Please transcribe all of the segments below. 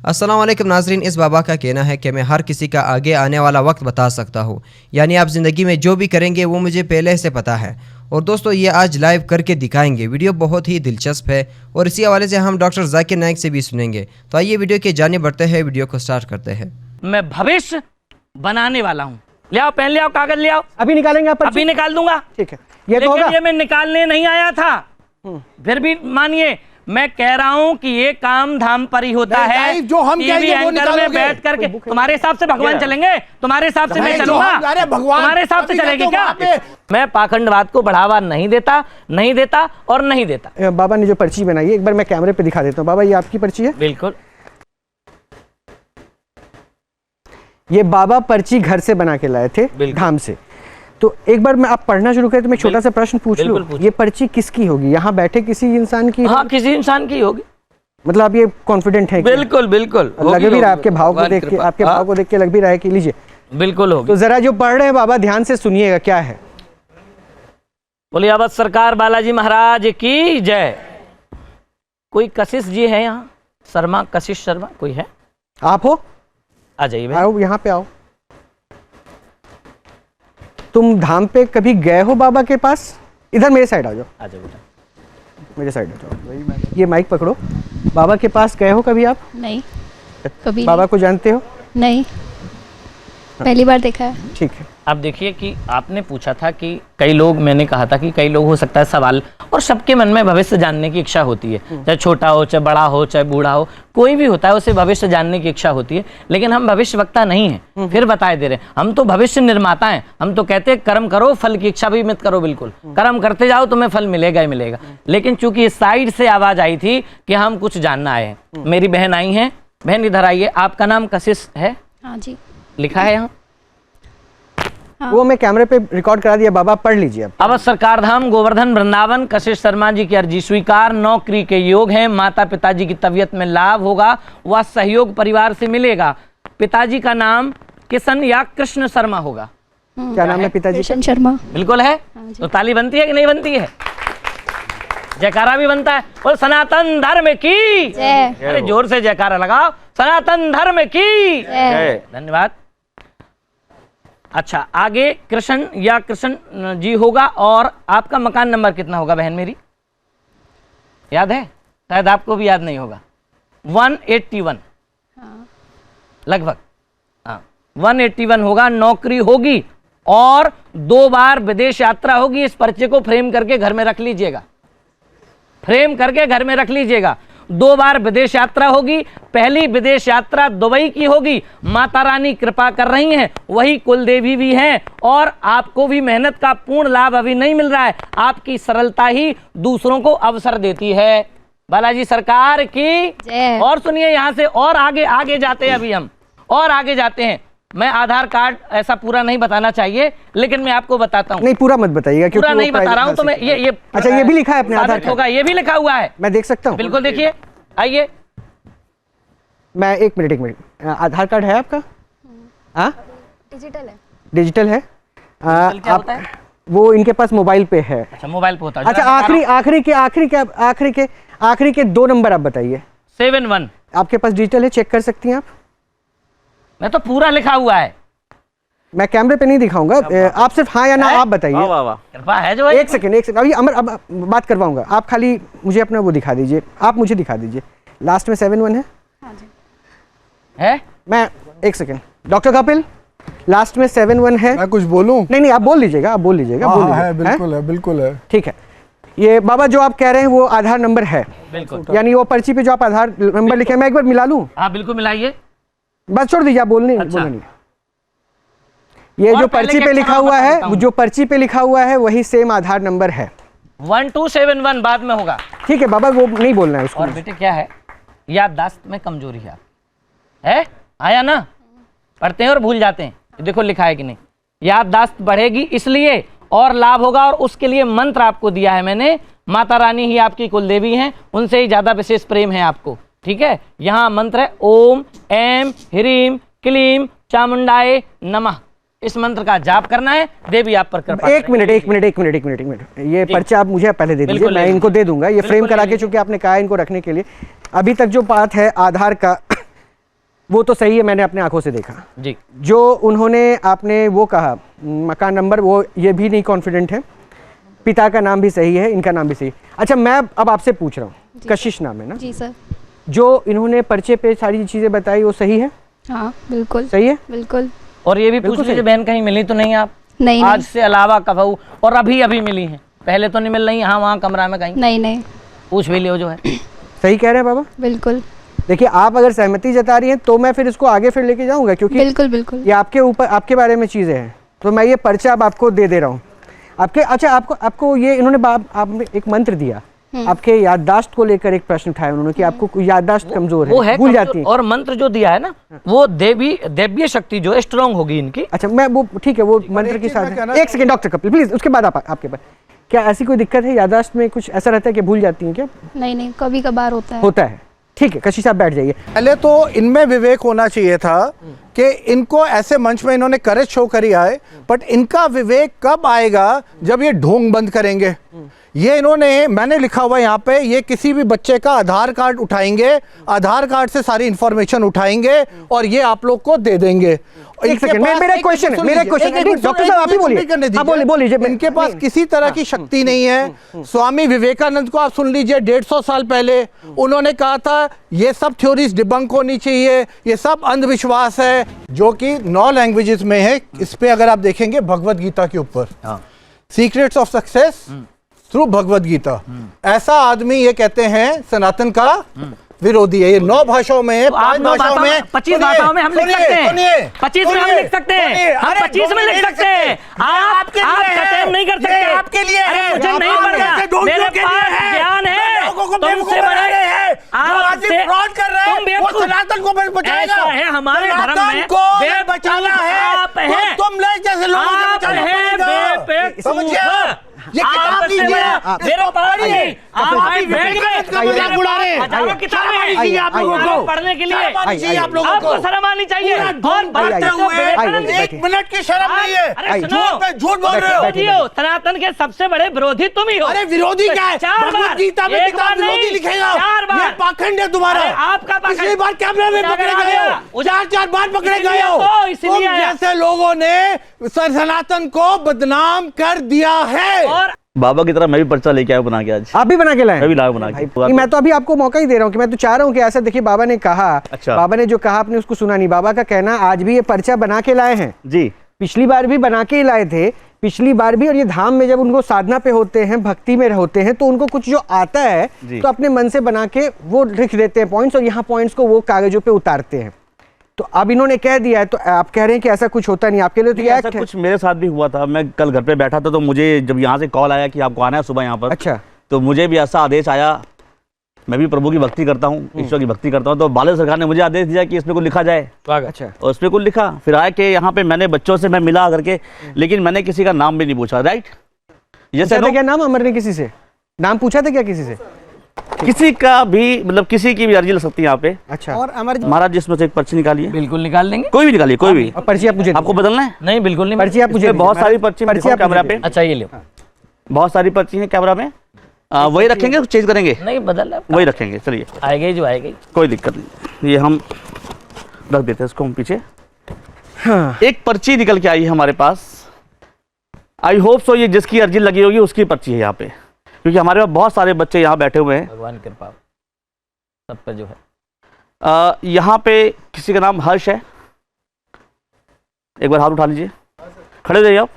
अस्सलाम वालेकुम नाजरीन, इस बाबा का कहना है कि मैं हर किसी का आगे आने वाला वक्त बता सकता हूँ, यानी आप ज़िंदगी में जो भी करेंगे वो मुझे पहले से पता है। और दोस्तों ये आज लाइव करके दिखाएंगे। वीडियो बहुत ही दिलचस्प है और इसी हवाले से हम डॉक्टर जाकिर नाइक से भी सुनेंगे। तो आइए वीडियो की जानिब बढ़ते हैं, वीडियो को स्टार्ट करते हैं। मैं भविष्य बनाने वाला हूँ। ले आओ पेन, ले आओ कागज, ले आओ। अभी निकालेंगे आप? अभी निकाल दूंगा। ठीक है, ये तो लेकिन होगा। ये मैं निकालने नहीं आया था। फिर भी मानिए, मैं कह रहा हूँ कि ये काम धाम पर ही होता है। जो हम कहेंगे वो निकालोगे। में बैठ करके तुम्हारे हिसाब से भगवान चलेंगे, तुम्हारे हिसाब से मैं चलूंगा। अरे भगवान तुम्हारे हिसाब से चलेगी क्या? मैं पाखंडवाद को बढ़ावा नहीं देता और नहीं देता। बाबा ने जो पर्ची बनाई है, एक बार मैं कैमरे पे दिखा देता हूँ। बाबा ये आपकी पर्ची है? बिल्कुल। ये बाबा पर्ची घर से बना के लाए थे धाम से। तो एक बार मैं आप पढ़ना शुरू करें तो मैं छोटा सा प्रश्न पूछ लूं, ये पर्ची किसकी होगी? यहाँ बैठे किसी इंसान की? हाँ, किसी इंसान की होगी। मतलब आप ये कॉन्फिडेंट है? बिल्कुल बिल्कुल। लग भी रहा है आपके भाव को देख के, आपके भाव को देख के लग भी रहा है कि लीजिए। बिल्कुल होगी। तो जरा जो पढ़ रहे हैं बाबा ध्यान से सुनिएगा, क्या है? बोलिए अवध सरकार बालाजी महाराज की जय। कोई कशिश जी है यहाँ? शर्मा, कशिश शर्मा कोई है? आप हो? आ जाइए। आओ यहाँ पे आओ। तुम धाम पे कभी गए हो बाबा के पास? इधर मेरे साइड आ जाओ। आ जाओ बेटा, मेरे साइड आ जाओ। ये माइक पकड़ो। बाबा के पास गए हो कभी आप? नहीं, कभी बाबा को जानते हो? नहीं, पहली बार देखा है। ठीक है। अब देखिए कि आपने पूछा था कि कई लोग, मैंने कहा था कि कई लोग हो सकता है सवाल, और सबके मन में भविष्य जानने की इच्छा होती है, चाहे छोटा हो, चाहे बड़ा हो, चाहे बूढ़ा हो, कोई भी होता है, उसे भविष्य जानने की इच्छा होती है। लेकिन हम भविष्य वक्ता नहीं हैं, फिर बताए दे रहे हैं, हम तो भविष्य निर्माता हैं। हम तो कहते हैं कर्म करो, फल की इच्छा भी मत करो। बिल्कुल कर्म करते जाओ, तुम्हें फल मिलेगा ही मिलेगा। लेकिन चूंकि इस साइड से आवाज आई थी कि हम कुछ जानना आए हैं, मेरी बहन आई है। बहन इधर आइए। आपका नाम कशिश है? हाँ जी। लिखा है यहाँ? हाँ। वो मैं कैमरे पे रिकॉर्ड करा दिया, बाबा पढ़ लीजिए। अवध सरकार धाम गोवर्धन वृंदावन। कशिश शर्मा जी की अर्जी स्वीकार। नौकरी के योग हैं। माता पिताजी की तबीयत में लाभ होगा, वह सहयोग परिवार से मिलेगा। पिताजी का नाम किशन या कृष्ण शर्मा होगा। क्या नाम है पिताजी? किशन शर्मा। बिल्कुल है। तो ताली बनती है कि नहीं बनती है? जयकारा भी बनता है। और सनातन धर्म की जय। अरे जोर से जयकारा लगाओ। सनातन धर्म की जय। धन्यवाद। अच्छा, आगे कृष्ण या कृष्ण जी होगा। और आपका मकान नंबर कितना होगा बहन मेरी? याद है? शायद आपको भी याद नहीं होगा। 181 लगभग। हाँ, 181 होगा। नौकरी होगी और 2 बार विदेश यात्रा होगी। इस पर्चे को फ्रेम करके घर में रख लीजिएगा। फ्रेम करके घर में रख लीजिएगा। 2 बार विदेश यात्रा होगी। पहली विदेश यात्रा दुबई की होगी। माता रानी कृपा कर रही हैं, वही कुल देवी भी हैं। और आपको भी मेहनत का पूर्ण लाभ अभी नहीं मिल रहा है। आपकी सरलता ही दूसरों को अवसर देती है। बालाजी सरकार की जय। और सुनिए, यहाँ से और आगे जाते हैं। अभी हम और आगे जाते हैं। मैं आधार कार्ड ऐसा पूरा नहीं बताना चाहिए, लेकिन मैं आपको बताता हूँ। नहीं, पूरा मत बताइएगा क्योंकि पूरा नहीं बता रहा हूँ। तो मैं ये अच्छा, ये भी लिखा है अपने आधार कार्ड होगा, ये भी लिखा हुआ है। मैं देख सकता हूँ? बिल्कुल देखिए, आइए। मैं एक मिनट आधार कार्ड है आपका? हाँ, डिजिटल है। डिजिटल है। क्या होता है? वो इनके पास मोबाइल पे है। अच्छा, मोबाइल पे होता है। अच्छा, आखिरी के 2 नंबर आप बताइए। 71। आपके पास डिजिटल है, चेक कर सकती हैं आप? मैं तो पूरा लिखा हुआ है। मैं कैमरे पे नहीं दिखाऊंगा, आप सिर्फ हाँ या ना आप बताइए। कृपा है जो। एक सेकंड अभी अब बात करवाऊंगा। आप खाली मुझे अपना वो दिखा दीजिए, आप मुझे दिखा दीजिए। लास्ट में 71 है? हाँ जी। है? मैं एक सेकंड, डॉक्टर कपिल, लास्ट में 71 है। मैं कुछ बोलूं? नहीं, आप बोल लीजिएगा, आप बोल लीजिएगा। है, बिल्कुल है, बिल्कुल है। ठीक है। ये बाबा जो आप कह रहे हैं वो आधार नंबर है? बिल्कुल। यानी वो पर्ची पे जो आप आधार नंबर लिखे, मैं एक बार मिला लूं? हाँ बिल्कुल, मिलाइए। बस छोड़ दीजिए, आप बोलने नहीं। ये जो पर्ची पे लिखा हुआ है, जो पर्ची पे लिखा हुआ है वही सेम आधार नंबर है। 1271 बाद में होगा। ठीक है बाबा, वो नहीं बोलना है उसको। और बेटे क्या है, याददाश्त में कमजोरी है? आया ना? पढ़ते हैं और भूल जाते हैं। देखो लिखा है कि नहीं। याददाश्त बढ़ेगी इसलिए और लाभ होगा, और उसके लिए मंत्र आपको दिया है मैंने। माता रानी ही आपकी कुल देवी हैं, उनसे ही ज्यादा विशेष प्रेम है आपको। ठीक है, यहाँ मंत्र है ओम ऐम ह्रीम क्लीम चामुंडाए नमः। इस मंत्र का जाप करना है, देवी आप पर कृपा। एक मिनट, ये पर्चा आप मुझे पहले दे दीजिए, मैं इनको दे दूंगा। ये फ्रेम करा के, चूंकि आपने कहा इनको रखने के लिए। अभी तक जो बात है आधार का, वो तो सही है, मैंने अपने आंखों से देखा। जी, जो उन्होंने आपने वो कहा मकान नंबर, वो ये भी नहीं कॉन्फिडेंट है। पिता का नाम भी सही है, इनका नाम भी सही है। अच्छा, मैं अब आपसे पूछ रहा हूँ, कशिश नाम है ना? जी सर। जो इन्होंने पर्चे पे सारी चीज़ें बताई वो सही है? हाँ बिल्कुल सही है। बिल्कुल। और ये भी पूछ बिल्कुल लीजिए सही। बहन कहीं मिली तो नहीं आप? नहीं आज नहीं से अलावा कबहू, और अभी मिली हैं, पहले तो नहीं मिल रही, हाँ वहाँ कमरा में कहीं नहीं नहीं पूछ भी लियो जो है। सही कह रहे हैं बाबा? बिल्कुल देखिए, आप अगर सहमति जता रही हैं तो मैं फिर इसको आगे फिर लेके जाऊंगा, क्योंकि बिल्कुल बिल्कुल। ये आपके ऊपर, आपके बारे में चीज़ें हैं। तो मैं ये पर्चा अब आपको दे रहा हूँ आपके। अच्छा, आपको ये इन्होंने आपने एक मंत्र दिया, आपके याददाश्त को लेकर एक प्रश्न उठाया उन्होंने कि आपको याददाश्त कमजोर वो है, है भूल कमजोर, जाती है। और मंत्र जो दिया है ना वो दैवीय शक्ति जो है स्ट्रांग होगी इनकी। अच्छा, मैं वो ठीक है, वो मंत्र के साथ है। एक सेकंड डॉक्टर कपिल प्लीज, उसके बाद आपके पास क्या ऐसी कोई दिक्कत है? याददाश्त में कुछ ऐसा रहता है कि भूल जाती हैं क्या? नहीं नहीं, कभी कभार होता है। होता है, ठीक है। कशिश साहब बैठ जाइए। पहले तो इनमें विवेक होना चाहिए था कि इनको ऐसे मंच में इन्होंने करेज शो करी है, बट इनका विवेक कब आएगा जब ये ढोंग बंद करेंगे। ये इन्होंने, मैंने लिखा हुआ यहाँ पे, ये किसी भी बच्चे का आधार कार्ड उठाएंगे, आधार कार्ड से सारी इंफॉर्मेशन उठाएंगे और ये आप लोग को दे देंगे। एक सेकंड, मेरा क्वेश्चन डॉक्टर साहब आप ही बोलिए। बोलिए। इनके पास किसी तरह की शक्ति नहीं है। स्वामी विवेकानंद को आप सुन लीजिए, 150 साल पहले उन्होंने कहा था ये सब थ्योरीज डिबंक होनी चाहिए, ये सब अंधविश्वास है, जो कि 9 लैंग्वेजेस में है। इस पे अगर आप देखेंगे भगवत गीता के ऊपर, secrets of success through Bhagavad Gita, ऐसा आदमी ये कहते हैं सनातन का विरोधी है। ये 9 भाषाओं में है, 5 भाषाओं में, 25 भाषाओं में हम लिख सकते हैं, 25 में हम लिख सकते हैं, हम 25 में लिख सकते हैं। आप खत्म नहीं कर सकते। आपके लिए अरे मुझे नहीं पढ़ना, मेरे पास ज्ञान है, तुमसे बड़े आपसे फ्रॉड कर रहे तुम हैं, वो सनातन को बचाएगा। ऐसा है हमारे धर्म में, को बचाना है, आप हैं, तुम लोग जैसे लोगों को आप बचाना हैं पड़ेगा। बेवकूफ। समझिए, ये किताब आपसे लीजिए, बड़ा मेरे पास नहीं, आप बैठ गए, मजाक उड़ा रहे हैं। हजारों किताबें शर्म आनी चाहिए आप लोगों को, पढ़ने के लिए, शर्म आनी चाहिए आप लोगों आपको को। शर्म आनी चाहिए। पूरा और ढोंग बात बढ़ते तो हुए विवेकानंद जी, 1 मिनट की शर्म नहीं है। अरे सुनो, झूठ बोल रहे हो। विरोधी हो, सनातन के सबसे बड़े विरोधी तुम ही हो। अरे विरोधी क्या है? 4 बार, भगवत गीता में एक किताब बार विरोधी नहीं, लिखेगा। 4 बार। ये पाखंड है तुम्हारा। अरे आपका पाखंड। पिछली बार कैमरे में पकड़े गए हो, 4 बार पकड़े गए हो। तो इसलिए तुम आया। जैसे लोगों ने सनातन को बदनाम कर दिया है। और बाबा की तरह मैं भी पर्चा लेके आया बना के आज। आप भी बना के लाए? मैं भी लाया बना के। भाई, मैं तो अभी आपको मौका ही दे रहा हूँ कि मैं तो चाह रहा हूँ कि ऐसा देखिए, बाबा ने कहा, अच्छा। बाबा ने जो कहा आपने उसको सुना नहीं। बाबा का कहना आज भी ये पर्चा बना के लाए हैं। जी, पिछली बार भी बना के ही लाए थे, पिछली बार भी। और ये धाम में जब उनको साधना पे होते हैं, भक्ति में होते हैं, तो उनको कुछ जो आता है जी। तो अपने मन से बना के वो लिख देते हैं पॉइंट्स, और यहाँ पॉइंट्स को वो कागजों पे उतारते हैं। तो अब इन्होंने कह दिया है, तो आप कह रहे हैं कि ऐसा कुछ होता नहीं आपके लिए, तो ये ऐसा एक्ट है। कुछ मेरे साथ भी हुआ था। मैं कल घर पे बैठा था तो मुझे जब यहाँ से कॉल आया कि आपको आना है सुबह यहाँ पर, अच्छा। तो मुझे भी ऐसा आदेश आया। मैं भी प्रभु की भक्ति करता हूँ, ईश्वर की भक्ति करता हूँ, तो बाले सरकार ने मुझे आदेश दिया कि इसमें कुछ लिखा जाए। अच्छा। और उसमें कुछ लिखा, फिर आए कि यहाँ पे मैंने बच्चों से मैं मिला करके, लेकिन मैंने किसी का नाम भी नहीं पूछा। राइट, पूछा था क्या नाम? अमर ने किसी से नाम पूछा था क्या? किसी से? किसी का भी, मतलब किसी की भी अर्जी लग सकती है यहाँ पे। अच्छा। और अमर महाराज जिसमें से एक पर्ची निकालिए, बिल्कुल निकाल लेंगे। कोई भी निकालिए, कोई भी। और पर्ची आप मुझे आपको बदलना है? नहीं बिल्कुल नहीं। पर्ची आप मुझे इसमें बहुत सारी पर्ची आप कैमरा मुझे पे। अच्छा ये लो। बहुत सारी पर्ची हैं कैमरा में। वही रखेंगे, चेंज करेंगे? नहीं बदल वही रखेंगे, चलिए आएगी जो आएगी, कोई दिक्कत नहीं। ये हम रख देते हैं इसको हम पीछे। हाँ। एक पर्ची निकल के आई है हमारे पास। आई होप सो ये जिसकी अर्जी लगी होगी उसकी पर्ची है यहाँ पे, क्योंकि हमारे पास बहुत सारे बच्चे यहाँ बैठे हुए हैं। भगवान की कृपा सब पे जो है। यहाँ पे किसी का नाम हर्ष है। एक बार हाथ उठा लीजिए, खड़े रहिए आप।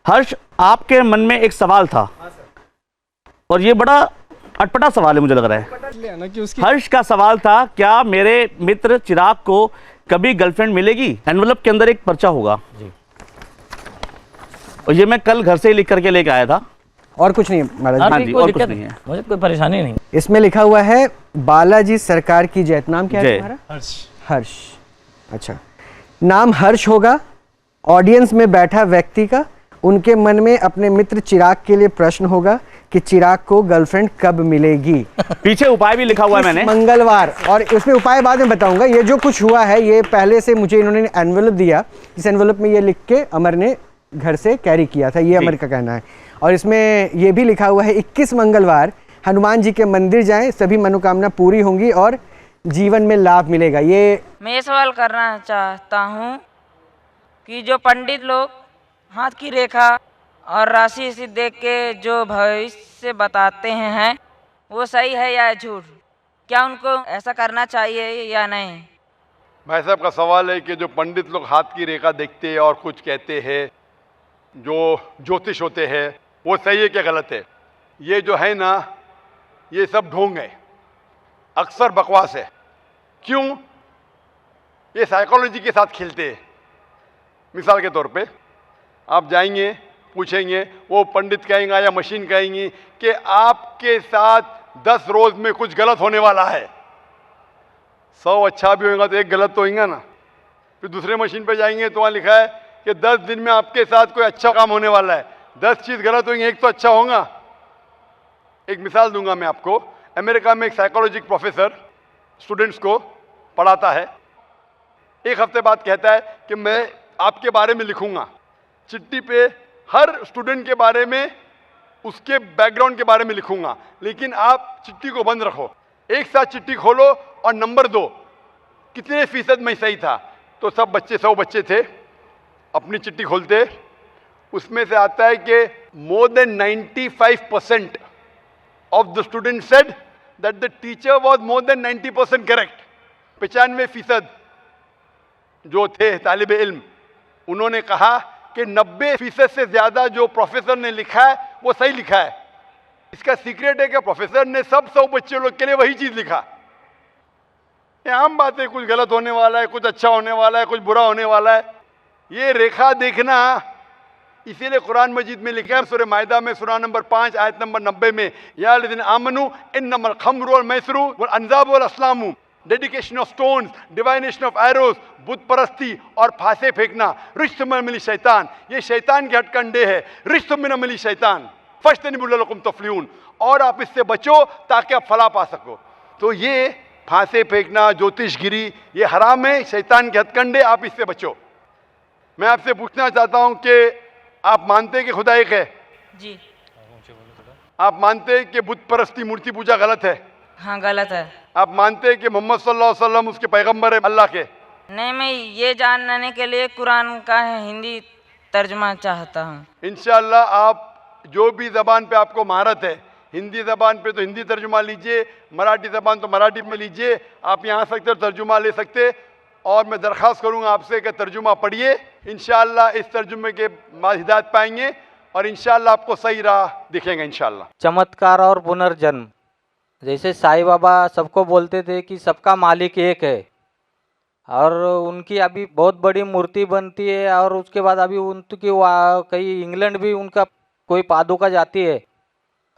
हर्ष, आपके मन में एक सवाल था, और ये बड़ा अटपटा सवाल है मुझे लग रहा है। हर्ष का सवाल था, क्या मेरे मित्र चिराग को कभी गर्लफ्रेंड मिलेगी? एनवलप के अंदर एक पर्चा होगा जी। और ये मैं कल घर से ही लिख करके लेके आया था। और कुछ नहीं महाराज? हाँ ठीक, जी, कोई और कुछ दिक्कत नहीं है। मुझे कोई परेशानी नहीं। इसमें लिखा हुआ है बालाजी सरकार की जय। नाम क्या है जय। तुम्हारा? हर्ष। अच्छा, नाम हर्ष होगा। ऑडियंस में बैठा व्यक्ति का, उनके मन में अपने मित्र चिराग के लिए प्रश्न होगा कि चिराग को गर्लफ्रेंड कब मिलेगी। पीछे उपाय भी लिखा हुआ है मैंने। मंगलवार। और उसमें उपाय बाद में बताऊंगा। ये जो कुछ हुआ है ये पहले से मुझे इन्होंने एनवेलप दिया, इस एनवेलप में ये लिख के अमर ने घर से कैरी किया था, ये अमर का कहना है। और इसमें ये भी लिखा हुआ है 21 मंगलवार हनुमान जी के मंदिर जाएं, सभी मनोकामना पूरी होंगी और जीवन में लाभ मिलेगा। ये मैं ये सवाल करना चाहता हूँ कि जो पंडित लोग हाथ की रेखा और राशि से देख के जो भविष्य बताते हैं वो सही है या झूठ? क्या उनको ऐसा करना चाहिए या नहीं? भाई साहब का सवाल है कि जो पंडित लोग हाथ की रेखा देखते हैं और कुछ कहते हैं, जो ज्योतिष होते हैं, वो सही है क्या गलत है? ये जो है ना, ये सब ढोंग है, अक्सर बकवास है। क्यों? ये साइकोलॉजी के साथ खेलते हैं। मिसाल के तौर पे आप जाएंगे, पूछेंगे, वो पंडित कहेंगे या मशीन कहेंगी कि आपके साथ 10 रोज में कुछ गलत होने वाला है। 100 अच्छा भी होगा तो एक गलत तो होगा ना। फिर दूसरे मशीन पे जाएंगे तो वहाँ लिखा है कि 10 दिन में आपके साथ कोई अच्छा काम होने वाला है। 10 चीज़ गलत होंगी, एक तो अच्छा होगा। एक मिसाल दूंगा मैं आपको। अमेरिका में एक साइकोलॉजी प्रोफेसर स्टूडेंट्स को पढ़ाता है। एक हफ्ते बाद कहता है कि मैं आपके बारे में लिखूंगा। चिट्ठी पे हर स्टूडेंट के बारे में, उसके बैकग्राउंड के बारे में लिखूंगा, लेकिन आप चिट्ठी को बंद रखो। एक साथ चिट्ठी खोलो और नंबर दो, कितने फीसद में सही था। तो सब बच्चे, 100 बच्चे थे, अपनी चिट्ठी खोलते, उसमें से आता है कि more than 95% of the student said that the teacher was more than 90% correct. 95% जो थे तालिब इल्म, उन्होंने कहा कि 90% से ज्यादा जो प्रोफेसर ने लिखा है वो सही लिखा है। इसका सीक्रेट है कि प्रोफेसर ने सब 100 बच्चे लोग के लिए वही चीज लिखा। ये आम बात है, कुछ गलत होने वाला है, कुछ अच्छा होने वाला है, कुछ बुरा होने वाला है। ये रेखा देखना, इसीलिए कुरान मजीद में लिखा है सूरह माइदा में सूरह नंबर 5 आयत नंबर 90 में, या लज़ीन आमनू इन्नमल खम्रु वल मैसरू वल अंज़ाबु वल अस्लामु, dedication of stones, divination of arrows, बुत परस्ती और फांसे फेंकना, रिश्त में मिली शैतान, ये शैतान के हथकंडे है। रिश्त में मिली शैतान फज्तनिबू लअल्लकुम तफ्लिहून, और आप इससे बचो ताकि आप फलाह पा सको। तो ये फांसे फेंकना, ज्योतिषगिरी, ये हराम है, शैतान के हथकंडे, आप इससे बचो। मैं आपसे पूछना चाहता हूं कि आप मानते हैं कि खुदा एक है? जी। आप मानते हैं कि बुत परस्ती, मूर्ति पूजा गलत है? हाँ, गलत है। आप मानते हैं कि मोहम्मद सल्लल्लाहु अलैहि वसल्लम उसके पैगंबर है अल्लाह के? नहीं, मैं ये जानने के लिए कुरान का हिंदी तर्जुमा चाहता हूँ। इंशाअल्लाह आप जो भी ज़बान पे आपको महारत है, हिंदी ज़बान पे तो हिंदी तर्जुमा लीजिए, मराठी ज़बान तो मराठी में लीजिए, आप यहाँ सकते तर्जुमा ले सकते। और मैं दरख्वास्त करूँगा आपसे कि तर्जुमा पढ़िए, इंशाअल्लाह इस तर्जुमे के बाद हिदायत पाएंगे और इंशाअल्लाह आपको सही राह दिखेंगे इंशाअल्लाह। चमत्कार और पुनर्जन्म, जैसे साईं बाबा सबको बोलते थे कि सबका मालिक एक है, और उनकी अभी बहुत बड़ी मूर्ति बनती है, और उसके बाद अभी उनकी कहीं इंग्लैंड भी उनका कोई पादुका जाती है।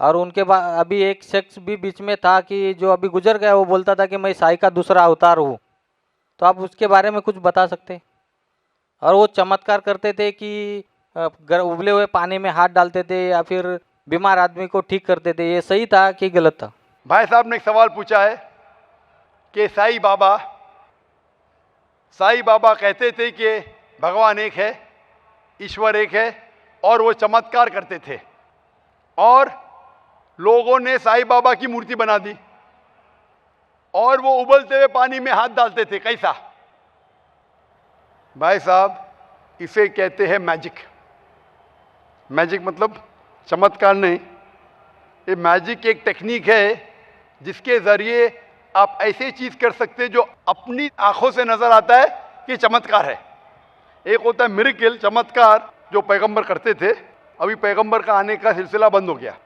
और उनके बाद अभी एक शख्स भी बीच में था कि जो अभी गुजर गया, वो बोलता था कि मैं साईं का दूसरा अवतार हूँ। तो आप उसके बारे में कुछ बता सकते हैं? और वो चमत्कार करते थे कि उबले हुए पानी में हाथ डालते थे या फिर बीमार आदमी को ठीक करते थे, ये सही था कि गलत था? भाई साहब ने एक सवाल पूछा है कि साईं बाबा कहते थे कि भगवान एक है, ईश्वर एक है, और वो चमत्कार करते थे, और लोगों ने साईं बाबा की मूर्ति बना दी और वो उबलते हुए पानी में हाथ डालते थे। कैसा? भाई साहब, इसे कहते हैं मैजिक। मैजिक मतलब चमत्कार नहीं, ये मैजिक एक टेक्निक है जिसके ज़रिए आप ऐसी चीज़ कर सकते हैं जो अपनी आंखों से नज़र आता है कि चमत्कार है। एक होता है मिरेकल, चमत्कार, जो पैगंबर करते थे। अभी पैगंबर का आने का सिलसिला बंद हो गया।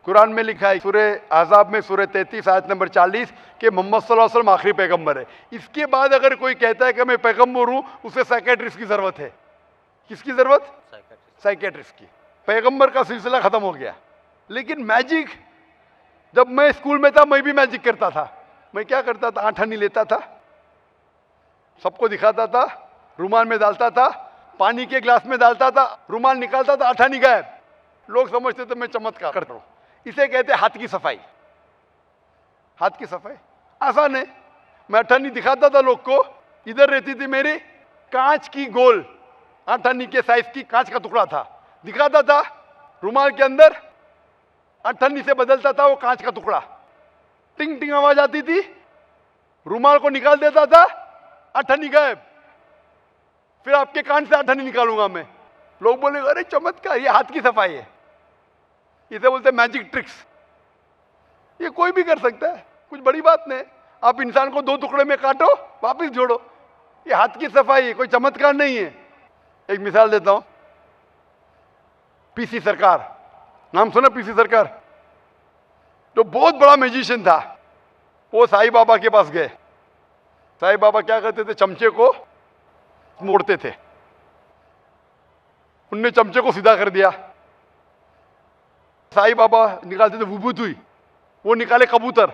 कुरान में लिखा है सूरह आज़ाब में सूरह 33 आयत नंबर 40 कि मोहम्मद सल्लल्लाहु अलैहि वसल्लम आखिरी पैगंबर है। इसके बाद अगर कोई कहता है कि मैं पैगंबर हूँ, उसे साइकेट्रिस्ट की ज़रूरत है। किसकी ज़रूरत? साइकेट्रिस्ट की। पैगंबर का सिलसिला ख़त्म हो गया। लेकिन मैजिक, जब मैं स्कूल में था मैं भी मैजिक करता था। मैं क्या करता था? आठानी लेता था, सबको दिखाता था, रुमाल में डालता था, पानी के ग्लास में डालता था, रुमाल निकालता था, आठानी गायब। लोग समझते थे मैं चमत्कार करता हूँ। इसे कहते हैं हाथ की सफाई। हाथ की सफाई आसान है। मैं अठानी दिखाता था लोग को, इधर रहती थी मेरी कांच की गोल अठानी के साइज की कांच का टुकड़ा था, दिखाता था, रुमाल के अंदर अठानी से बदलता था वो कांच का टुकड़ा, टिंग टिंग आवाज आती थी, रुमाल को निकाल देता था, अठन्नी गायब। फिर आपके कान से अठन्नी निकालूंगा मैं। लोग बोलेंगे अरे चमत्कार, ये हाथ की सफाई है, इसे बोलते हैं मैजिक ट्रिक्स। ये कोई भी कर सकता है, कुछ बड़ी बात नहीं। आप इंसान को 2 टुकड़े में काटो, वापस जोड़ो, ये हाथ की सफाई है, कोई चमत्कार नहीं है। एक मिसाल देता हूं, पीसी सरकार, नाम सुना पीसी सरकार? जो बहुत बड़ा मैजिशियन था, वो साईं बाबा के पास गए। साईं बाबा क्या करते थे, चमचे को मोड़ते थे। उनने चमचे को सीधा कर दिया। साईं बाबा निकालते थे विभूति, वो निकाले कबूतर।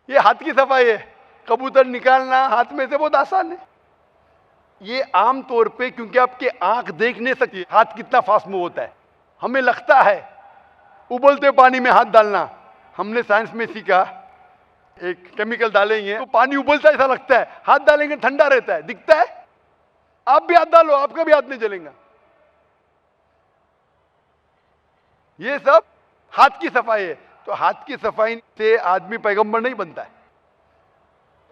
ये हाथ की सफाई है, कबूतर निकालना हाथ में से बहुत आसान है। ये आम तौर पे, क्योंकि आपकी आंख देख नहीं सकती हाथ कितना फास्ट मूव होता है, हमें लगता है उबलते पानी में हाथ डालना। हमने साइंस में सीखा, एक केमिकल डालेंगे तो पानी उबलता ऐसा लगता है, हाथ डालेंगे ठंडा रहता है, दिखता है। आप भी हाथ डालो, आपका भी हाथ नहीं जलेगा। ये सब हाथ की सफाई है। तो हाथ की सफाई से आदमी पैगंबर नहीं बनता है।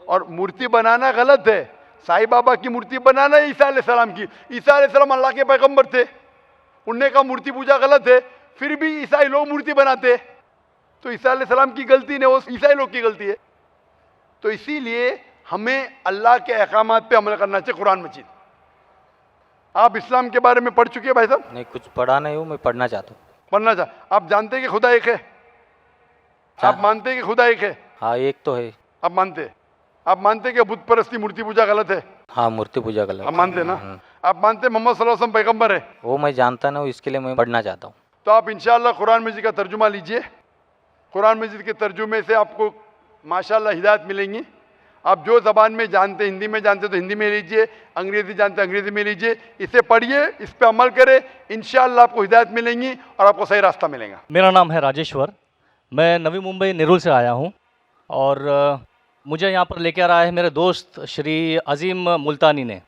और मूर्ति बनाना गलत है। साईं बाबा की मूर्ति बनाना है ईसा अलैहिस्सलाम की। ईसा अलैहिस्सलाम अल्लाह के पैगंबर थे, उनने कहा मूर्ति पूजा गलत है, फिर भी ईसाई लोग मूर्ति बनाते। तो ईसा अलैहिस्सलाम की गलती नहीं, वो ईसाई लोग की गलती है। तो इसीलिए हमें अल्लाह के अहकामात पे अमल करना चाहिए। कुरान मजीद, आप इस्लाम के बारे में पढ़ चुके हैं भाई साहब? नहीं, कुछ पढ़ा नहीं हूँ, मैं पढ़ना चाहता हूँ। पढ़ना चाह, आप जानते हैं कि खुदा एक है? आप मानते हैं कि खुदा एक है? हाँ, एक तो है। आप मानते हैं? आप मानते हैं कि बुत परस्ती मूर्ति पूजा गलत है? हाँ, मूर्ति पूजा गलत। आप मानते हैं ना? आप मानते हैं मोहम्मद सल्लल्लाहु अलैहि वसल्लम पैगंबर है? वो मैं जानता नहीं हूँ, इसके लिए मैं पढ़ना चाहता हूँ। तो आप इंशाअल्लाह कुरान मजीद का तर्जुमा लीजिए। कुरान मजीद के तर्जुमे से आपको माशाअल्लाह हिदायत मिलेंगी। आप जो ज़बान में जानते, हिंदी में जानते तो हिंदी में लीजिए, अंग्रेज़ी जानते अंग्रेज़ी में लीजिए। इसे पढ़िए, इस पे अमल करें, इंशाअल्लाह आपको हिदायत मिलेंगी और आपको सही रास्ता मिलेगा। मेरा नाम है राजेश्वर, मैं नवी मुंबई नेरुल से आया हूँ और मुझे यहाँ पर लेकर आया है मेरे दोस्त श्री अजीम मुल्तानी ने।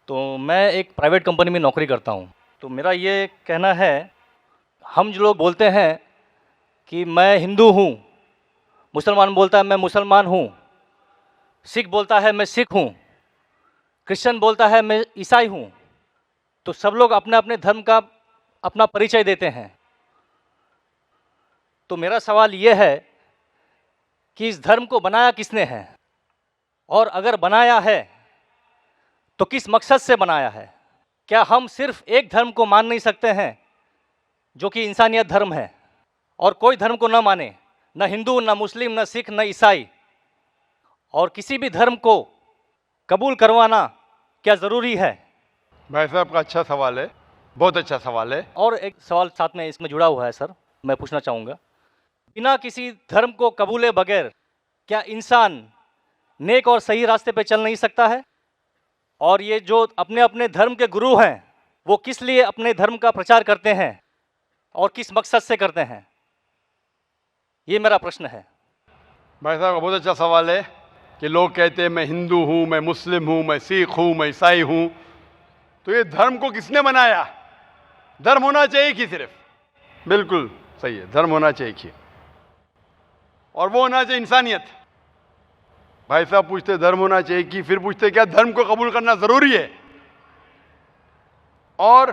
तो मैं एक प्राइवेट कंपनी में नौकरी करता हूँ। तो मेरा ये कहना है, हम जो लोग बोलते हैं कि मैं हिंदू हूँ, मुसलमान बोलता है मैं मुसलमान हूँ, सिख बोलता है मैं सिख हूँ, क्रिश्चियन बोलता है मैं ईसाई हूँ, तो सब लोग अपने अपने धर्म का अपना परिचय देते हैं। तो मेरा सवाल ये है कि इस धर्म को बनाया किसने है, और अगर बनाया है तो किस मकसद से बनाया है? क्या हम सिर्फ एक धर्म को मान नहीं सकते हैं जो कि इंसानियत धर्म है, और कोई धर्म को न माने, न हिंदू, न मुस्लिम, न सिख, न ईसाई, और किसी भी धर्म को कबूल करवाना क्या ज़रूरी है? भाई साहब का अच्छा सवाल है, बहुत अच्छा सवाल है। और एक सवाल साथ में इसमें जुड़ा हुआ है सर, मैं पूछना चाहूँगा, बिना किसी धर्म को कबूले बगैर क्या इंसान नेक और सही रास्ते पे चल नहीं सकता है? और ये जो अपने अपने धर्म के गुरु हैं, वो किस लिए अपने धर्म का प्रचार करते हैं और किस मकसद से करते हैं? ये मेरा प्रश्न है। भाई साहब का बहुत अच्छा सवाल है कि लोग कहते हैं मैं हिंदू हूँ, मैं मुस्लिम हूँ, मैं सिख हूँ, मैं ईसाई हूँ। तो ये धर्म को किसने बनाया? धर्म होना चाहिए कि सिर्फ, बिल्कुल सही है, धर्म होना चाहिए कि, और वो होना चाहिए इंसानियत। भाई साहब पूछते धर्म होना चाहिए कि, फिर पूछते क्या धर्म को कबूल करना जरूरी है? और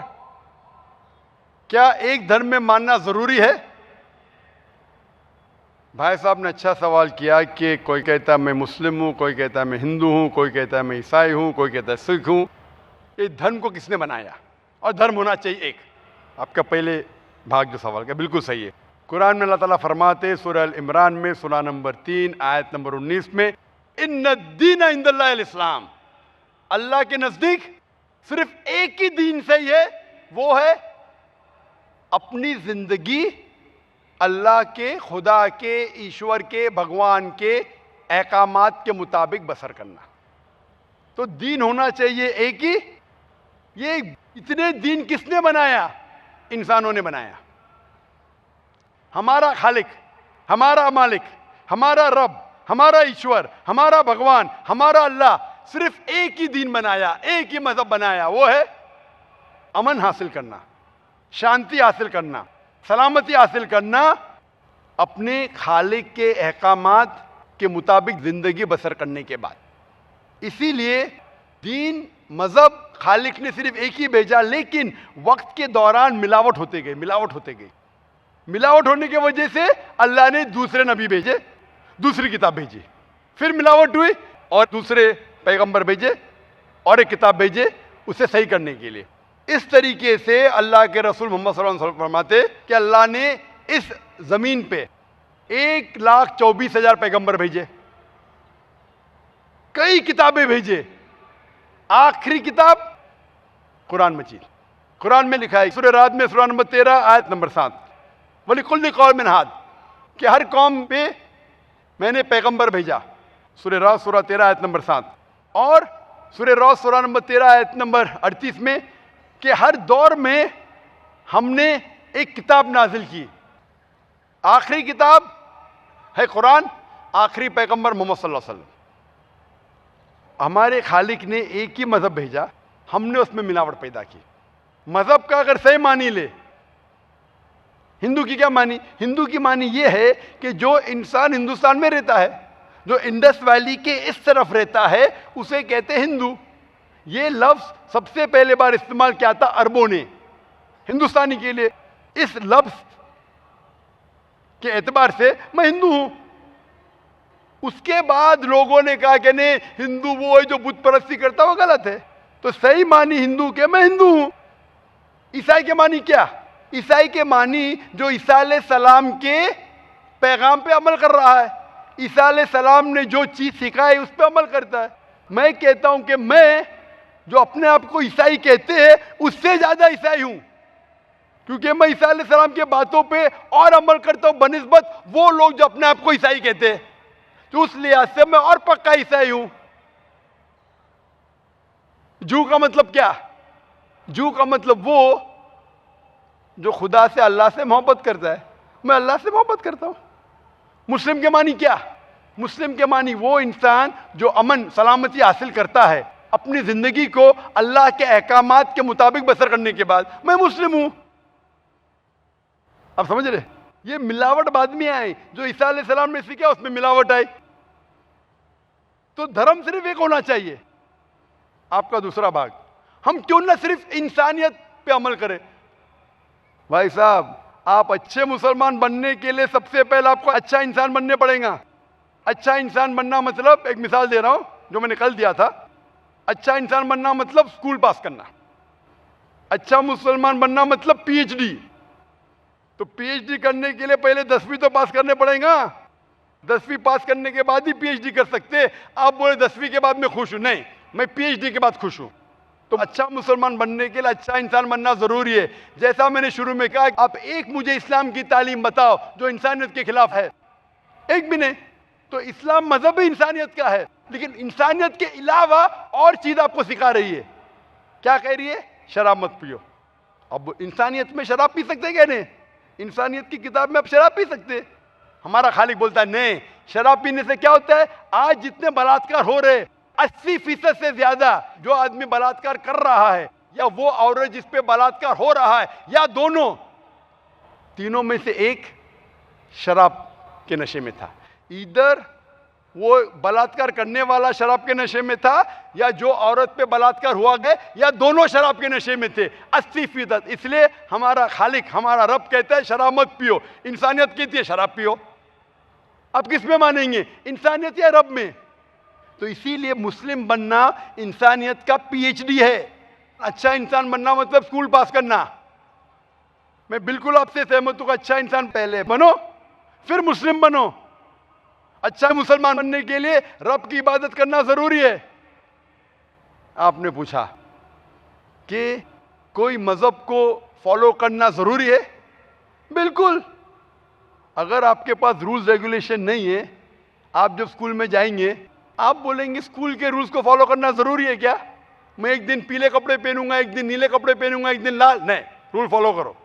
क्या एक धर्म में मानना जरूरी है? भाई साहब ने अच्छा सवाल किया कि कोई कहता है मैं मुस्लिम हूँ, कोई कहता है मैं हिंदू हूँ, कोई कहता है मैं ईसाई हूँ, कोई कहता है सिख हूँ। ये धर्म को किसने बनाया? और धर्म होना चाहिए एक। आपका पहले भाग जो सवाल का बिल्कुल सही है। कुरान में अल्लाह ताला फरमाते सूरह अल इमरान में सूरा नंबर 3 आयत नंबर 19 में, इन्ना दीन इंदल्लाहिल इस्लाम, अल्लाह के नज़दीक सिर्फ एक ही दीन सही है, वो है अपनी जिंदगी अल्लाह के, खुदा के, ईश्वर के, भगवान के अहकामात के मुताबिक बसर करना। तो दीन होना चाहिए एक ही। ये इतने दीन किसने बनाया? इंसानों ने बनाया। हमारा खालिक, हमारा मालिक, हमारा रब, हमारा ईश्वर, हमारा भगवान, हमारा अल्लाह सिर्फ एक ही दीन बनाया, एक ही मजहब बनाया, वो है अमन हासिल करना, शांति हासिल करना, सलामती हासिल करना, अपने खालिक के अहकामात के मुताबिक ज़िंदगी बसर करने के बाद। इसीलिए दीन मज़हब खालिक ने सिर्फ एक ही भेजा, लेकिन वक्त के दौरान मिलावट होते गई, मिलावट होते गई। मिलावट होने की वजह से अल्लाह ने दूसरे नबी भेजे, दूसरी किताब भेजी, फिर मिलावट हुई और दूसरे पैगंबर भेजे और एक किताब भेजे उसे सही करने के लिए। इस तरीके से अल्लाह के रसूल मोहम्मद सल्लल्लाहु अलैहि वसल्लम फरमाते कि अल्लाह ने इस ज़मीन पे 1,24,000 पैगंबर भेजे, कई किताबें भेजे। आखिरी किताब कुरान मजीद। कुरान में लिखा है सूरह राद में सूरह नंबर 13 आयत नंबर 7, वलिकुल्लि कौमिन हाद, कि हर कौम पे मैंने पैगंबर भेजा। सूरह राद सूरह 13 आयत नंबर 7 और सूरह राद सूरह नंबर 13 आयत नंबर 38 में कि हर दौर में हमने एक किताब नाजिल की। आखिरी किताब है कुरान, आखिरी पैगंबर मोहम्मद सल्लल्लाहु अलैहि वसल्लम। हमारे खालिक ने एक ही मज़हब भेजा, हमने उसमें मिलावट पैदा की। मज़हब का अगर सही मानी ले, हिंदू की क्या मानी? हिंदू की मानी ये है कि जो इंसान हिंदुस्तान में रहता है, जो इंडस वैली के इस तरफ रहता है, उसे कहते हैं हिंदू। ये लफ्ज़ सबसे पहले बार इस्तेमाल किया था अरबों ने हिंदुस्तानी के लिए। इस लफ्ज़ के एतबार से मैं हिंदू हूं। उसके बाद लोगों ने कहा कि नहीं, हिंदू वो है जो बुत परस्ती करता, वो गलत है। तो सही मानी हिंदू के मैं हिंदू हूं। ईसाई के मानी क्या? ईसाई के मानी जो ईसा अलैहिस्सलाम के पैगाम पे अमल कर रहा है, ईसा अलैहिस्सलाम ने जो चीज़ सिखाई उस पर अमल करता है। मैं कहता हूं कि मैं जो अपने आप को ईसाई कहते हैं उससे ज़्यादा ईसाई हूं, क्योंकि मैं ईसा अलैहिस्सलाम के बातों पे और अमल करता हूं बनिस्बत वो लोग जो अपने आप को ईसाई कहते हैं। तो उस लिहाज से मैं और पक्का ईसाई हूं। जू का मतलब क्या? जू का मतलब वो जो खुदा से, अल्लाह से मोहब्बत करता है। मैं अल्लाह से मोहब्बत करता हूं। मुस्लिम के मानी क्या? मुस्लिम के मानी वो इंसान जो अमन सलामती हासिल करता है अपनी जिंदगी को अल्लाह के अहकामात के मुताबिक बसर करने के बाद। मैं मुस्लिम हूं। आप समझ रहे? ये मिलावट बाद में आई, जो ईसा अलैहिस्सलाम ने सीखा उसमें मिलावट आई। तो धर्म सिर्फ एक होना चाहिए। आपका दूसरा भाग, हम क्यों ना सिर्फ इंसानियत पे अमल करें। भाई साहब, आप अच्छे मुसलमान बनने के लिए सबसे पहले आपको अच्छा इंसान बनने पड़ेगा। अच्छा इंसान बनना मतलब, एक मिसाल दे रहा हूं जो मैंने कल दिया था। अच्छा इंसान बनना मतलब स्कूल पास करना। अच्छा मुसलमान बनना मतलब पीएचडी। तो पीएचडी करने के लिए पहले 10वीं तो पास करने पड़ेगा। 10वीं पास करने के बाद ही पीएचडी कर सकते। आप बोले 10वीं के बाद मैं खुश हूं, नहीं, मैं पीएचडी के बाद खुश हूं। तो अच्छा मुसलमान बनने के लिए अच्छा इंसान बनना जरूरी है। जैसा मैंने शुरू में कहा, आप एक मुझे इस्लाम की तालीम बताओ जो इंसानियत के खिलाफ है, एक भी नहीं। तो इस्लाम मजहब ही इंसानियत का है, लेकिन इंसानियत के अलावा और चीज आपको सिखा रही है। क्या कह रही है? शराब मत पियो। अब इंसानियत में शराब पी सकते क्या? नहीं, इंसानियत की किताब में आप शराब पी सकते। हमारा खालिक बोलता है नहीं, शराब पीने से क्या होता है? आज जितने बलात्कार हो रहे, 80% से ज्यादा जो आदमी बलात्कार कर रहा है या वो औरत जिस पे बलात्कार हो रहा है या दोनों, तीनों में से एक शराब के नशे में था। इधर वो बलात्कार करने वाला शराब के नशे में था या जो औरत पे बलात्कार हुआ गया, या दोनों शराब के नशे में थे 80%। इसलिए हमारा खालिक, हमारा रब कहता है शराब मत पियो। इंसानियत कहती है शराब पियो। आप किस में मानेंगे, इंसानियत या रब में? तो इसीलिए मुस्लिम बनना इंसानियत का पीएचडी है। अच्छा इंसान बनना मतलब स्कूल पास करना। मैं बिल्कुल आपसे सहमत हूं। अच्छा इंसान पहले बनो, फिर मुस्लिम बनो। अच्छा मुसलमान बनने के लिए रब की इबादत करना जरूरी है। आपने पूछा कि कोई मजहब को फॉलो करना जरूरी है? बिल्कुल। अगर आपके पास रूल्स रेगुलेशन नहीं है, आप जब स्कूल में जाएंगे आप बोलेंगे स्कूल के रूल्स को फॉलो करना जरूरी है क्या? मैं एक दिन पीले कपड़े पहनूंगा, एक दिन नीले कपड़े पहनूंगा, एक दिन लाल, नहीं, रूल फॉलो करो।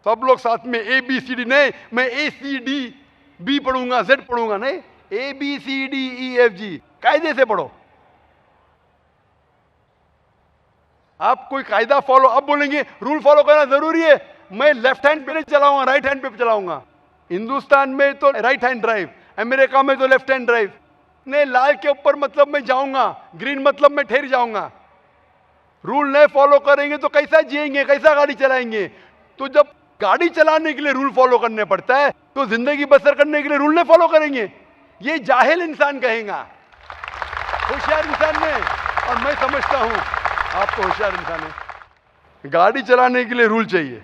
सब लोग साथ में ABCD, नहीं मैं ACDB पढ़ूंगा, Z पढ़ूंगा, नहीं, ABCDEFG कायदे से पढ़ो। आप कोई कायदा फॉलो, अब बोलेंगे रूल फॉलो करना जरूरी है, मैं लेफ्ट हैंड पे नहीं चलाऊंगा, राइट हैंड पे चलाऊंगा। हिंदुस्तान में तो राइट हैंड ड्राइव, अमेरिका में तो लेफ्ट हैंड ड्राइव नहीं, लाल के ऊपर मतलब मैं जाऊंगा, ग्रीन मतलब मैं ठहर जाऊंगा। रूल नहीं फॉलो करेंगे तो कैसा जिएंगे, कैसा गाड़ी चलाएंगे? तो जब गाड़ी चलाने के लिए रूल फॉलो करने पड़ता है तो जिंदगी बसर करने के लिए रूल नहीं फॉलो करेंगे? ये जाहिल इंसान कहेगा, होशियार इंसान नहीं। और मैं समझता हूं आप तो होशियार इंसान है। गाड़ी चलाने के लिए रूल चाहिए,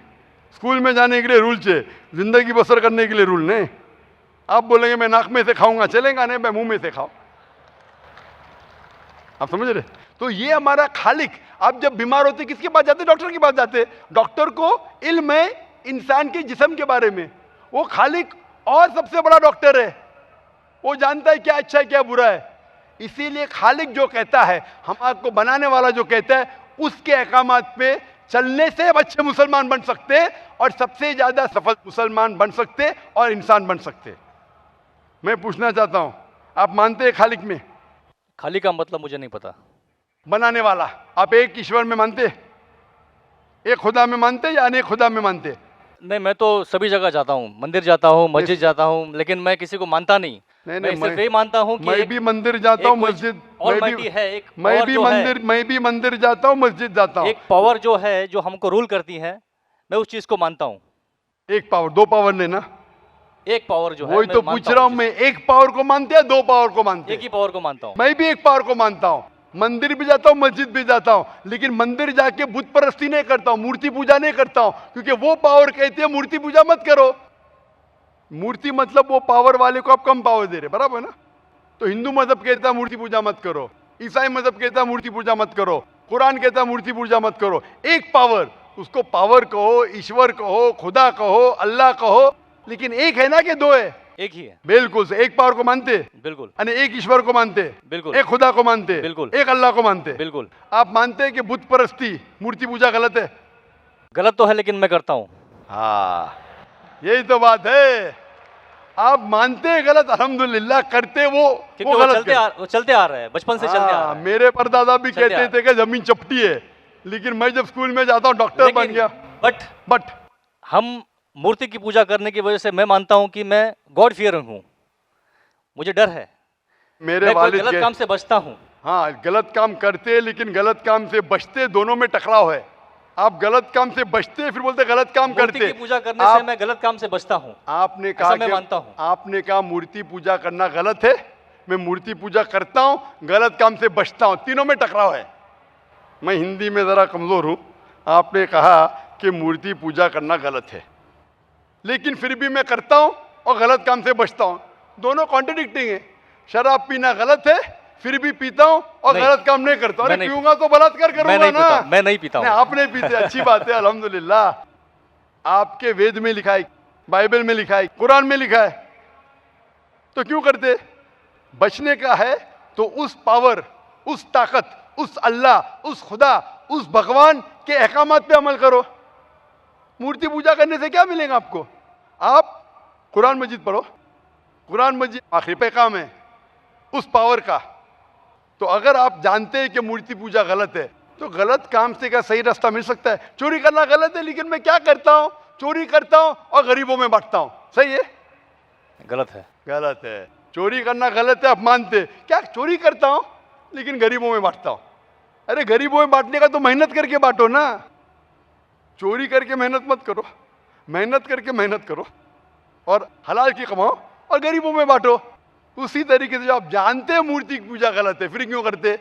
स्कूल में जाने के लिए रूल चाहिए, जिंदगी बसर करने के लिए रूल नहीं। आप बोलेंगे मैं नाक में से खाऊंगा, चलेगा नहीं, मैं मुंह में से खाऊं। आप समझ रहे? तो ये हमारा खालिक। आप जब बीमार होते किसके पास जाते? डॉक्टर के पास जाते। डॉक्टर को इल्म है इंसान के जिस्म के बारे में, वो खालिक और सबसे बड़ा डॉक्टर है, वो जानता है क्या अच्छा है क्या बुरा है। इसीलिए खालिक जो कहता है, हम आपको बनाने वाला जो कहता है, उसके अहकामात पे चलने से अच्छे मुसलमान बन सकते और सबसे ज्यादा सफल मुसलमान बन सकते और इंसान बन सकते। मैं पूछना चाहता हूं, आप मानते हैं खालिक में? खाली का मतलब मुझे नहीं पता। बनाने वाला। आप एक ईश्वर में मानते, एक खुदा में मानते या अनेक खुदा में मानते? नहीं, मैं तो सभी जगह जाता हूँ, मंदिर जाता हूँ, मस्जिद जाता हूँ, लेकिन मैं किसी को मानता नहीं। मैं सिर्फ यही मानता हूँ कि मैं भी मंदिर जाता हूँ, मस्जिद, मैं भी मंदिर जाता हूँ, मस्जिद जाता हूँ। एक पावर जो है, जो हमको रूल करती है, मैं उस चीज को मानता हूँ। एक पावर, दो पावर नहीं ना, एक पावर जो है, वही तो पूछ रहा हूँ मैं। एक पावर को मानते हैं, दो पावर को मानते? एक ही पावर को मानता हूँ। मैं भी एक पावर को मानता हूँ, मंदिर भी जाता हूँ, मस्जिद भी जाता हूँ, लेकिन मंदिर जाके बुत परस्ती नहीं करता हूँ, मूर्ति पूजा नहीं करता हूँ, क्योंकि वो पावर कहती है मूर्ति पूजा मत करो। मूर्ति मतलब वो पावर वाले को आप कम पावर दे रहे, बराबर ना? तो हिंदू मजहब कहता है मूर्ति पूजा मत करो, ईसाई मजहब कहता है मूर्ति पूजा मत करो, कुरान कहता है मूर्ति पूजा मत करो। एक पावर, उसको पावर कहो, ईश्वर कहो, खुदा कहो, अल्लाह कहो, लेकिन एक है ना कि दो है? एक ही है। बिल्कुल से। एक पावर को मानते? बिल्कुल। यानी एक ईश्वर को मानते? बिल्कुल। एक खुदा को मानते? बिल्कुल। एक अल्लाह को मानते? बिल्कुल। आप मानते हैं कि बुत परस्ती, मूर्ति पूजा गलत है? गलत तो है, लेकिन मैं करता हूँ। हाँ, यही तो बात है। आप मानते हैं गलत, अल्हम्दुलिल्लाह, करते वो गलत। वो चलते आ रहा है, बचपन से चलते आ रहा है। मेरे परदादा भी कहते थे कि जमीन चपटी है, लेकिन मैं जब स्कूल में जाता हूँ डॉक्टर बन गया। बट हम मूर्ति की पूजा करने की वजह से मैं मानता हूं कि मैं गॉड फियरिंग हूं, मुझे डर है, मेरे वालिद गलत काम से बचता हूं। हाँ, गलत काम करते लेकिन गलत काम से बचते, दोनों में टकराव है। आप गलत काम से बचते फिर बोलते गलत काम करते। मूर्ति की पूजा करने से मैं गलत काम से बचता हूं। आपने कहा, मैं मानता हूं। आपने कहा मूर्ति पूजा करना गलत है, मैं मूर्ति पूजा करता हूं, गलत काम से बचता हूं, तीनों में टकराव है। मैं हिंदी में जरा कमजोर हूं। आपने कहा कि मूर्ति पूजा करना गलत है, लेकिन फिर भी मैं करता हूं और गलत काम से बचता हूं, दोनों कॉन्ट्रडिक्टिंग है। शराब पीना गलत है, फिर भी पीता हूं और गलत काम नहीं करता। अरे पीऊंगा तो बलात्कार करूंगा ना। मैं नहीं पीता हूं। आप नहीं पीते, अच्छी बात है, अल्हम्दुलिल्लाह। आपके वेद में लिखा है, बाइबल में लिखा है, कुरान में लिखा है, तो क्यों करते? बचने का है तो उस पावर, उस ताकत, उस अल्लाह, उस खुदा, उस भगवान के अहकामात पे अमल करो। मूर्ति पूजा करने से क्या मिलेगा आपको? आप कुरान मजीद पढ़ो, कुरान मजीद आखिरी पैगाम है उस पावर का। तो अगर आप जानते हैं कि मूर्ति पूजा गलत है, तो गलत काम से क्या सही रास्ता मिल सकता है? चोरी करना गलत है, लेकिन मैं क्या करता हूं? चोरी करता हूं और गरीबों में बांटता हूं, सही है? गलत है। गलत है। चोरी करना गलत है, आप मानते क्या? चोरी करता हूं लेकिन गरीबों में बांटता हूं। अरे गरीबों में बांटने का तो मेहनत करके बांटो ना, चोरी करके मेहनत मत करो, मेहनत करके मेहनत करो और हलाल की कमाओ और गरीबों में बांटो। उसी तरीके से जो आप जानते हैं मूर्ति की पूजा गलत है, फिर क्यों करते?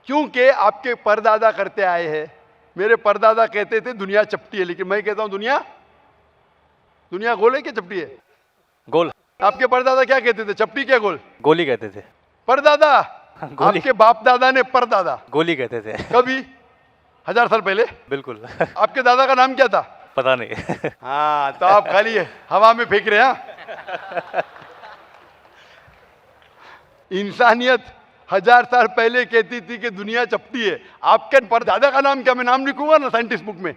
क्योंकि आपके परदादा करते आए हैं। मेरे परदादा कहते थे दुनिया चपटी है, लेकिन मैं कहता हूं दुनिया गोल है क्या चपटी है? गोल। आपके परदादा क्या कहते थे? चपटी क्या गोल? गोली कहते थे। परदादा? आपके बाप दादा ने परदादा गोली कहते थे। कभी 1000 साल पहले? बिल्कुल। आपके दादा का नाम क्या था? पता नहीं। हाँ, तो आप खाली हवा में फेंक रहे हैं। इंसानियत 1000 साल पहले कहती थी कि दुनिया चपटी है। आपके परदादा का नाम क्या? मैं नाम लिखूंगा ना साइंटिस्ट बुक में।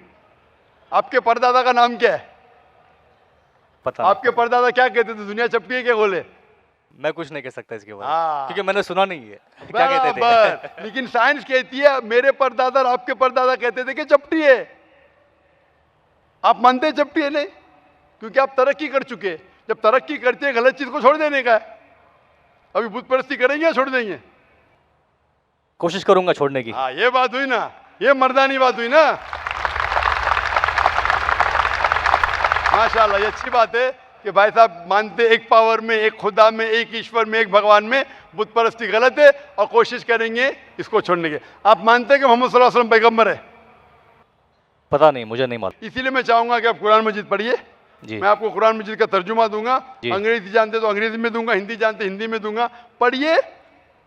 आपके परदादा का नाम क्या है? पता आपके परदादा क्या कहते थे? दुनिया चपटी है क्या गोल है? मैं कुछ नहीं कह सकता इसके बारे में, क्योंकि मैंने सुना नहीं है क्या कहते थे। लेकिन साइंस कहती है, मेरे परदादा और आपके परदादा कहते थे कि चपटी है। आप मानते हैं चपटी है? नहीं, क्योंकि आप तरक्की कर चुके। जब तरक्की करते हैं गलत चीज को छोड़ देने का है। अभी बुत परस्ती करेंगे या छोड़ देंगे? कोशिश करूंगा छोड़ने की। हाँ, ये बात हुई ना, ये मर्दानी बात हुई ना। माशाल्लाह, ये अच्छी बात है कि भाई साहब मानते एक पावर में, एक खुदा में, एक ईश्वर में, एक भगवान में। बुत परस्ती गलत है और कोशिश करेंगे इसको छोड़ने की। आप मानते हैं कि मोहम्मद सल्लल्लाहु अलैहि वसल्लम पैगंबर है? पता नहीं, मुझे नहीं मालूम। इसीलिए मैं चाहूंगा कि आप कुरान मजीद पढ़िए। जी। मैं आपको कुरान मजीद का तर्जुमा दूंगा। जी। अंग्रेजी जानते तो अंग्रेजी में दूंगा, हिंदी जानते हिंदी में दूंगा। पढ़िए,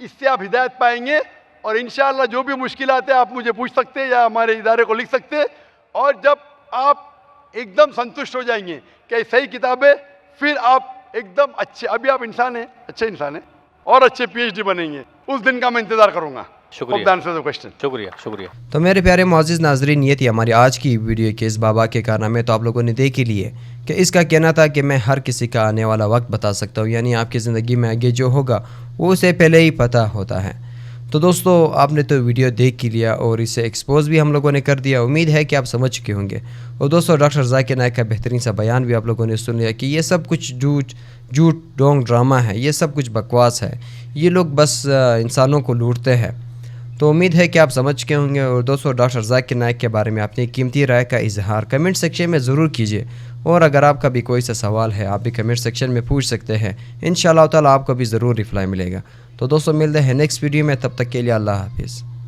इससे आप हिदायत पाएंगे और इंशाअल्लाह जो भी मुश्किलात है आप मुझे पूछ सकते हैं या हमारे इदारे को लिख सकते हैं। और जब आप एकदम संतुष्ट हो जाएंगे कि सही किताब है, फिर आप एकदम अच्छे, अभी आप इंसान हैं, अच्छे इंसान हैं और अच्छे PhD बनेंगे। उस दिन का मैं इंतजार करूंगा। शुक्रिया। क्वेश्चन। शुक्रिया शुक्रिया। तो मेरे प्यारे मुअज़्ज़िज़ नाज़रीन, ये थी हमारी आज की वीडियो के इस बाबा के कारनामे। तो आप लोगों ने देख ही लिए कि इसका कहना था कि मैं हर किसी का आने वाला वक्त बता सकता हूँ, यानी आपकी ज़िंदगी में आगे जो होगा वो उसे पहले ही पता होता है। तो दोस्तों, आपने तो वीडियो देख ही लिया और इसे एक्सपोज भी हम लोगों ने कर दिया। उम्मीद है कि आप समझ चुके होंगे। और दोस्तों, डॉक्टर जाकिर नाइक का बेहतरीन सा बयान भी आप लोगों ने सुन लिया कि ये सब कुछ झूठ डोंग ड्रामा है, ये सब कुछ बकवास है, ये लोग बस इंसानों को लूटते हैं। तो उम्मीद है कि आप समझ चुके होंगे। और दोस्तों, डॉक्टर जाकिर नाइक के बारे में अपनी कीमती राय का इजहार कमेंट सेक्शन में ज़रूर कीजिए। और अगर आपका भी कोई सा सवाल है, आप भी कमेंट सेक्शन में पूछ सकते हैं। इंशाअल्लाह ताला आपको भी ज़रूर रिप्लाई मिलेगा। तो दोस्तों, मिलते हैं नेक्स्ट वीडियो में, तब तक के लिए अल्लाह हाफिज़।